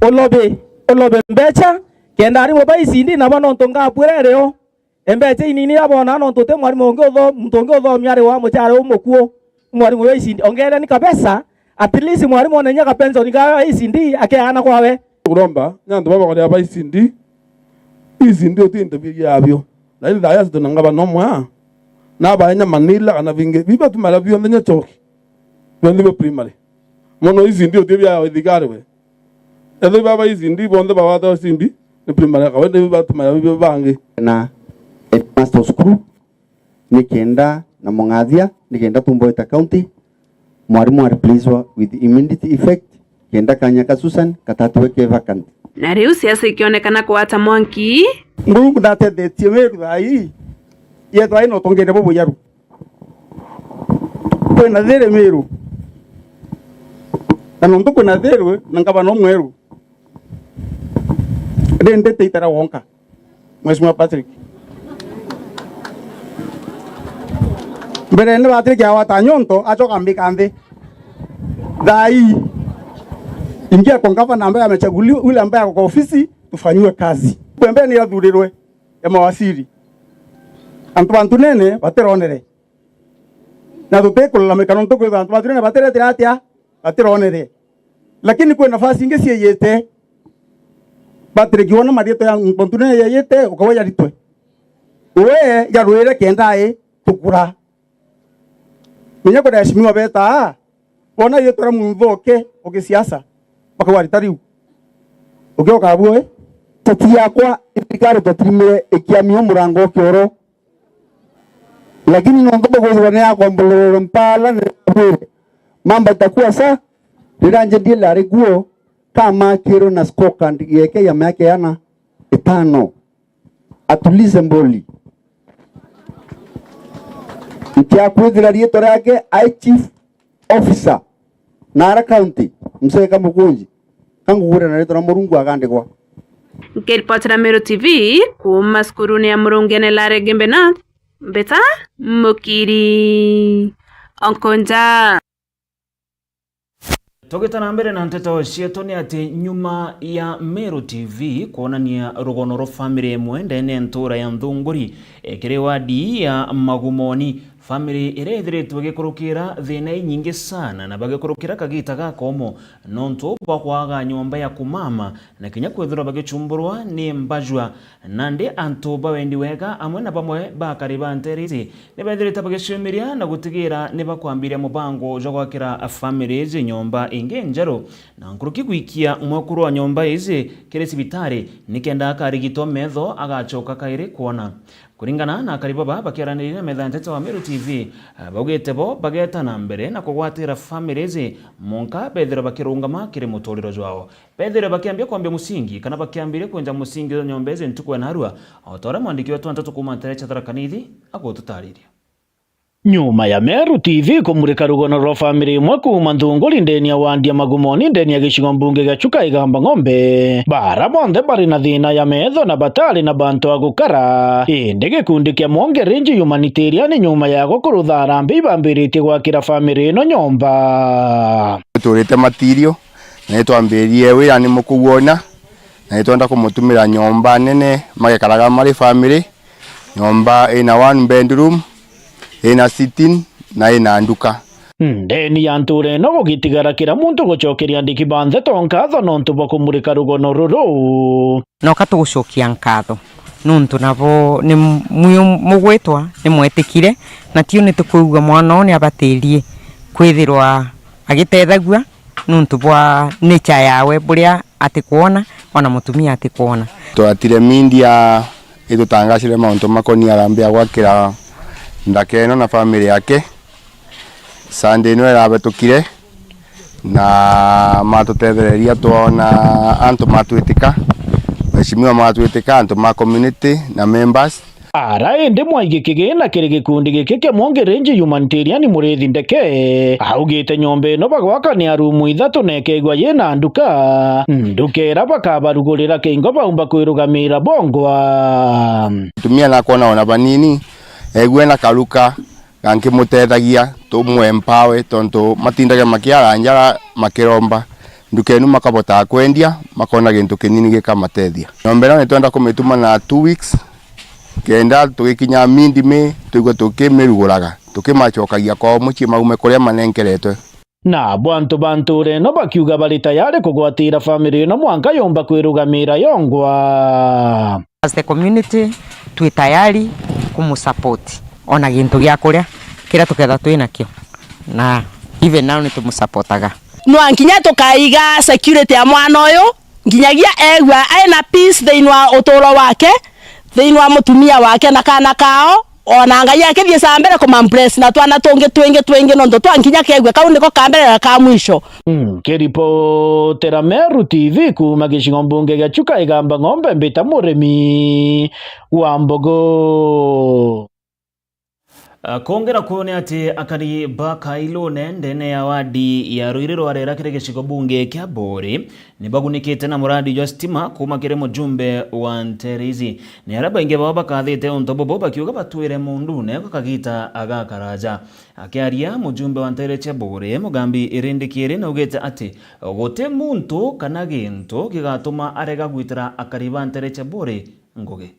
olobe mbecha kenda ari mobaisi ndi na bano nto ngapwerereo embeche inini abona no ntote mwarimu onge otho mtonge otho myare wa muchare umukuo mwarimu wa isindi ongera ni kabesa at least mwarimu onenya ka pension ga isindi akeana kwawe kuromba nyandu baba kwa ba isindi otinde byabyo na ile daya ndo ngaba nomwa na ba nya manila kana vinge biba tumala byo ndenya choki byo primary mono isindi otibya ithigare we ebe baba isindi bonde baba ta isindi ni primary ka wende biba tumala byo bange na master school nikenda na mongathia nikenda Tumboita county mwarimu wa replace with immediate effect kenda kanya ka Susan katatweke vacant na riu siasa ikionekana kuata Mwangi Mungu ndatethetie weru ai yetwa ino tongende bobo yaru kwena there meru na ndo kwena there ngaba no mweru ndende teitara wonka Mheshimiwa Patrick mbere ne Patrick awata nyonto achoka mbikande dai ingia kwa gavana ambaye amechaguliwa yule ambaye ako kwa ofisi tufanywe kazi pembeni ya thurirwe ya mawasiri antu nene bateronere na tutekula mekano ntoko antu nene baterete atia bateronere lakini kwa nafasi inge sieyete Patrick wona marieto ya antu nene yeyete ukawa ritwe we ya ruire kendae tukura menya kwa heshimiwa beta wona yetora muthoke ukisiasa bakawaritariu ukioka abue tati yakwa ikare tatimire ikiamio murango kioro lakini nongo bogozwane yakwa mbolero mpala ne mamba itakuwa sa riranje ndile ariguo kama kiro na scorecard yeke ya yake yana itano atulize mboli ikia kwithira rieto rake I chief officer Nara county mseka mukunji kangugure na rieto na murungu agandikwa Ngiripotera Meru TV kuma skuruni ya murungene Lare Gembe Mbeta Mukiri Onkonja Togeta mbere na nteto cieto ni ati nyuma ya Meru TV kuonania rugono ro family emwe ndene ntura ya Nthunguri ekire wadi ya Magumoni family irethiritwe gikurukira thina nyingi sana na bagikurukira kagita gakomo nonto bakwaga nyomba ya kumama na kinya kwethira bagichumburwa ni mbajwa nande anto bawendi wega amwe na bamwe bakariba nteriti ne bethirita bagicimiria na gutigira ne bakwambiria mubango jo gwakira families nyomba inge njaro na nkuruki gwikia mwakuru wa nyomba izi kire sibitari nikenda akarigito metho agachoka kaire kuona kuringana na karibaba bakiaranirira metha nteto wa Meru TV baugite bo bageta na mbere na kugwatira families monka bethira bakirungama kire mutoriro jwao bethira bakiambia kwambia musingi kana bakiambire kwenja musingi nyombeze ntukwe narua otora mwandiki wetu antatu kuma terecha tarakanithi agotutariria Nyuma ya Meru TV kumurika rugono rwa family imwe kuma Nthunguri ndeni ya Wandia Magumoni ndeni ya gicigo mbunge gya Chuka Igamba Ng'ombe bara bonthe bari na thina ya metho na batari na bantu agukara indi gikundi kia Mwonge Range Humanitarian nyuma ya gukurutha arambi bambiritie gwakira family ino nyomba turite matirio na twambirie wira ni mukuwona na twenda kumutumira nyomba nene magekaraga mari family nyomba ina 1 bedroom ina sitting na ina nduka ndeni ya nture no gugitigara kira muntu gucokeria ndiki banthe tonkatho nontu bokumurika rugono ruru no katugucokia nkatho nuntu nabo ni mugwitwa ni mwetikire na tio ni tukuuga mwana ni abatirie kwithirwa agitethagua nuntu bwa nature yawe buria atikuona ona mutumia atikuona twatire media itutangacire mauntu makonia arambia gwakira ndakeno na family yake Sunday no erabetukire na matutethereria tuona antu matwitika meshimiwa matwitika antu ma community na members ara ende mwaige kigina kiri gikundi giki kia Mwonge Range Humanitarian Murithi Ndeke augite nyombe no bagwaka ni arumu ithatu nekegwa yena nduka ndukera bakabarugurira kingo baumba kwirugamira bongwa tumia na kuona ona banini egwe na karuka ganke mutethagia tumwe empower tonto matindage makiaranja makiromba ndukenu makabota kwendia makona gintu kinini gikamatethia nombera ni twenda kumituma na 2 weeks kenda tugikinya mindime tuigwe tukimiruguraga tukimachokagia kwa muci maume kuria manenkeretwe na bantu no bakiuga bari tayari kugwatira family no mwanka yomba kwirugamira yongwa as the community twi tayari kumusupport ona gintu gya kuria kira tuketha twina kio na even now ni tumusupportaga no ankinya tukaiga security ya mwana uyu nginyagia egwa aina peace theinwa utoro wake theinwa mutumia wake na kana kao ona ngai yake thie sambere kumampress na twana twingi nondo twankinya kegwe kau niko kambere ka mwisho kiripotera Meru TV kuma gicigo mbunge gya Chuka Igamba Ng'ombe mbita murimi wa mbogo kongera kuone ati akari bakailo ndene ya wadi ya Ruiru arera kire gicigo bunge kia Bori ni bagunikite na muradi jwa stima kuma kire mujumbe wa Nterizi ni araba inge baba kathite ontobo boba kiuga batwire mundu ne kakagita agakaraja akiaria mujumbe wa Nterizi Bori mugambi irindikire na ugete ati gote muntu kana gintu gigatuma arega gwitira akariba Nterizi Bori ngoge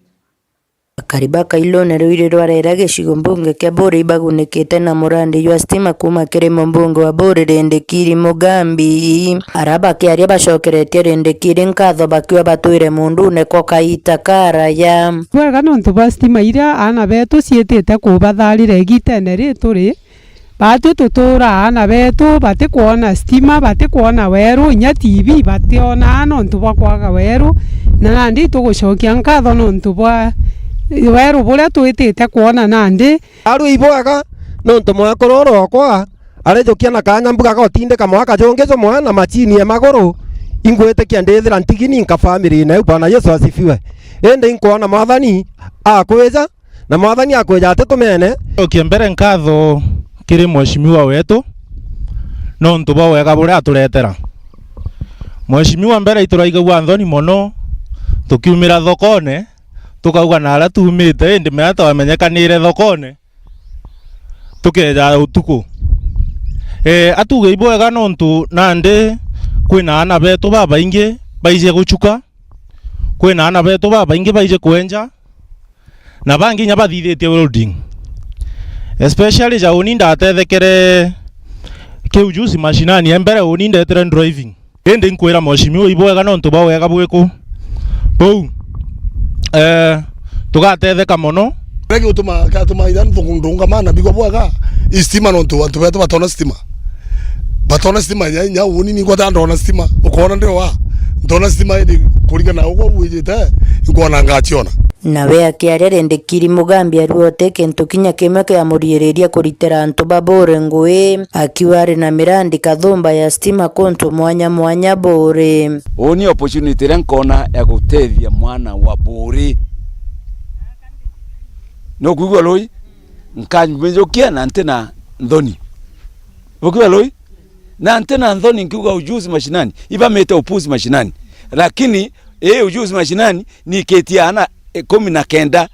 Kariba Kailo na Ruiru arera gicigo mbunge kia Bori bagunikite na murandi jwa stima kuma kire mbunge wa Bori Rindikiri mugambi araba kiaria bacokeretie Rindikiri nkatho bakiwa batwire mundu neko kaita karaya wega nontu ba stima iria ana betu cietete kubatharire gitene rituri batu tutura ana betu batikuona stima batikuona weru nya TV bationa nontu bwa kwaga weru na nandi tugucokia nkatho nontu bwa weru buria twitite kuona nandi aru ibwaga nontu mwakororo kwa arejokia na kanya mbuga gotindika mwaka jongezo mwana machini ya magoro ingwete kia ndethira ntigini nka family na Bwana Yesu asifiwe ende inkuona mwathani akweza na mwathani akweja ate tumene okiembere nkatho kiri mheshimiwa wetu nontu bwa wega buria aturetera mheshimiwa mbere ituraigawa nthoni mono tukiumira thokone tukauga na ara tumite indi merata wamenyekanire thokone tukeja utuku atuge ibwega nontu nandi kwina ana betu baba ingi baije guchuka kwina ana betu baba ingi baije kwenja na bangi nya bathithitie welding especially ja uninda atethekere kiujuzi mashinani embere uninda etere driving indi nkwira mheshimiwa ibwega nontu ba wega bwiku bou tugatetheka mono rege utuma idan thungundunga mana bigwa bwaga istima nontu watu betu batona stima nya uni ni gwata ndona stima ukona ndio wa ndona stima ndi kuringana na ugo bwijite ngona ngachiona nawe akiaria Rindikiri mugambi aruote kintu kinya kimwe kia muriiriria kuritira antu ba Bori ngui akiwa ari na mirandi kathumba ya stima kuntu mwanya Bori oni opportunity renkona ya gutethia mwana wa Bori no kuigwa loi nkanjukia na antena ndhoni ukiwa loi na antena ndhoni nkiuga ujuzi mashinani iba meta upuzi mashinani lakini ujuzi mashinani ni ketiana 19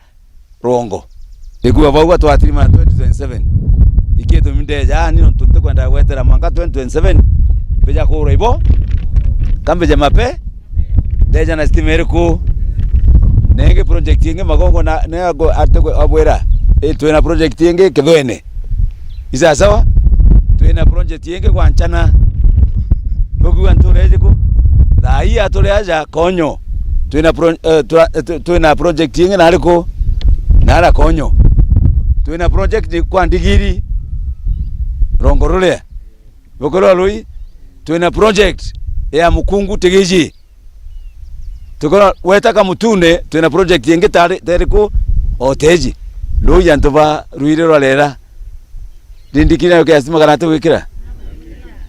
rongo ikuwa bauga twatirima 2027 iketo mindeja nino tunte kwenda gwetera mwaka 2027 beja ko roibo kambe jamape deja na stimeriku nenge project yenge magongo na nego atego abwera twena project yenge kethwene isa sawa twena project yenge kwanchana bogwa ntoreje ko dai atoreaja konyo twena project yenge naliko nara konyo twena project kwa ndigiri rongorole bokoro lui twena project ya mukungu tegeji tukora wetaka mutune twena project yenge tariko oteji loya ntoba ruire rorera ndindikira yo kyasima kana twikira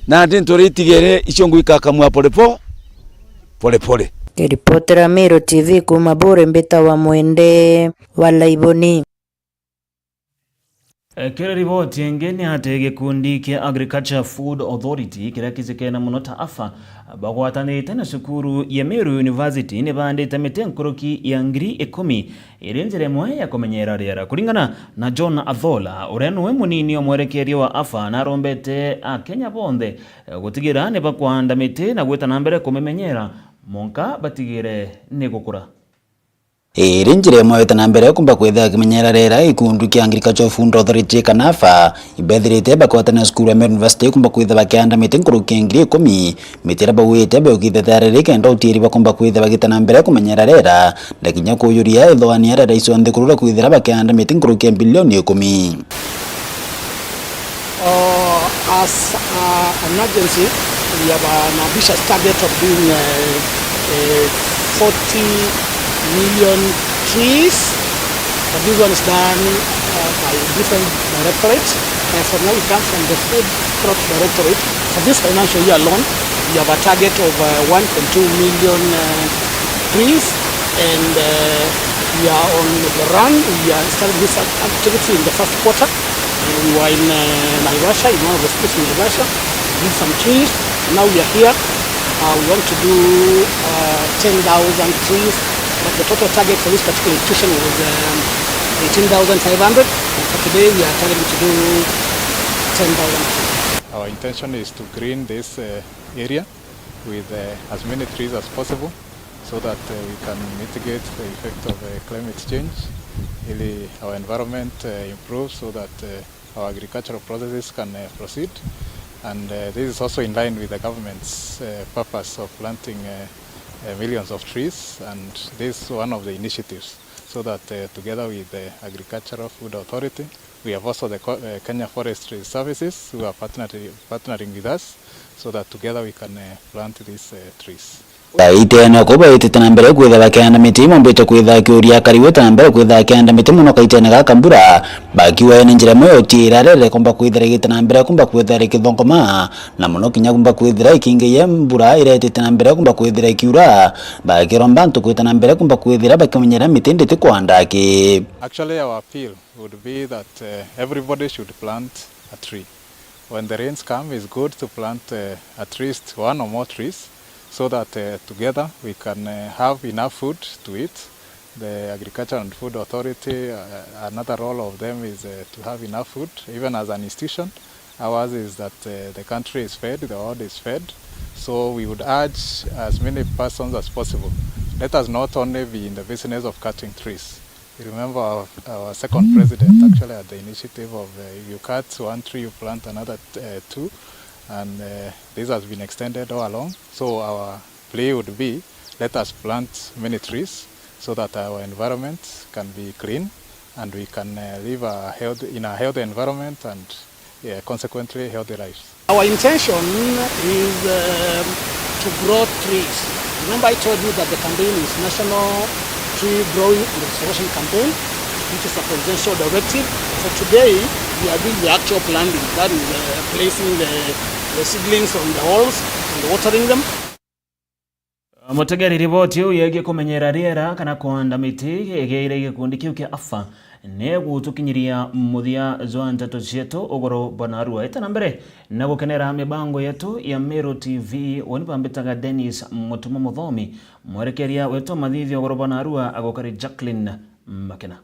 na ndintori tigere ichongu ikakamwa pole Kiripotera Meru TV kuma Bore Mbita wa Mwende wala Iboni. Kira riboti engeni hate gikundi kia Agriculture Food Authority kira kizikena muno taafa bagwatanite na sukuru ya Meru University ne bandite mitenkoroki ya ngiri 10 irenjere mwe ya kumenyera rera kulingana na John Athola ureno we munini omwerekerio wa afa na rombete a Kenya bonde gutigira ne bakwanda mite na gweta nambere kumemenyera monka batigire ne gukura Rinjire mweta na mbere kumba kwetha kimenyera rera ikundu kia Agriculture Food Authority kanafa ibethirite bakwata na skuru ya Meru University kumba kwetha bakianda mite nkuru kengiri 10 mitira bawite beukithetharire kenda utiri bakumba kwetha bagita na mbere kumenyera rera lakinya kuyuria ithwani ya rais wa nthikuru kwethira bakianda mite nkuru ke bilioni 10 as an agency we have an ambitious target of doing 40 million trees, but this one is done by different directorates. For now, we come from the Food Crops Directorate. For this financial year alone, we have a target of 1.2 million trees, and we are on the run. We are starting this activity in the first quarter. We were in Naivasha, in one of the schools in Naivasha, did some trees. Now we are here. We want to do 10,000 trees. But the total target for this particular institution was 18,500. And for today, we are targeting to do 10,000. Our intention is to green this area with as many trees as possible so that we can mitigate the effect of climate change. Really, our environment improves so that our agricultural processes can proceed. And this is also in line with the government's purpose of planting millions of trees, and this is one of the initiatives so that together with the Agricultural Food Authority, we have also the Kenya Forestry Services who are partnering with us so that together we can plant these trees. Itena kuba itena mbere kwetha bakianda miti mombete kwetha kiuria kariwe ta mbere kwetha kianda miti muno kaitena gaka mbura bakiwa ene njira moyo tira rere kumba kwethira gitena mbere kumba kwethira kithongoma na muno kinya kumba kwethira ikinge ye mbura irete tena mbere kumba kwethira kiura bakiromba ntu kwetana mbere kumba kwethira bakimenyera miti ndite kwandake. Actually, our appeal would be that everybody should plant a tree. When the rains come, it's good to plant at least one or more trees, so that together we can have enough food to eat. The Agriculture and Food Authority, another role of them is to have enough food. Even as an institution, ours is that the country is fed, the world is fed. So we would urge as many persons as possible. Let us not only be in the business of cutting trees. You remember our second president actually had the initiative of you cut one tree, you plant another two. And this has been extended all along. So our plea would be, let us plant many trees so that our environment can be clean and we can live in a healthy environment and consequently healthy lives. Our intention is to grow trees. Remember I told you that the campaign is National Tree Growing and Restoration Campaign, which is a presidential directive. So today we are doing the actual planting, that is placing the seedlings on the walls and watering them. Mutegeri riboti uyu yegie kumenyera riera kana kuhanda miti egeire gikundi kiu kia afa ne gutukinyiria muthia zwa ntato cietu ugoro bwana Arua itana mbere na gukenera mibango yetu ya Meru TV woni bambitaga Dennis Mutuma Muthomi mwerekeria wetu mathithio ugoro bwana Arua agokari Jacqueline Makena.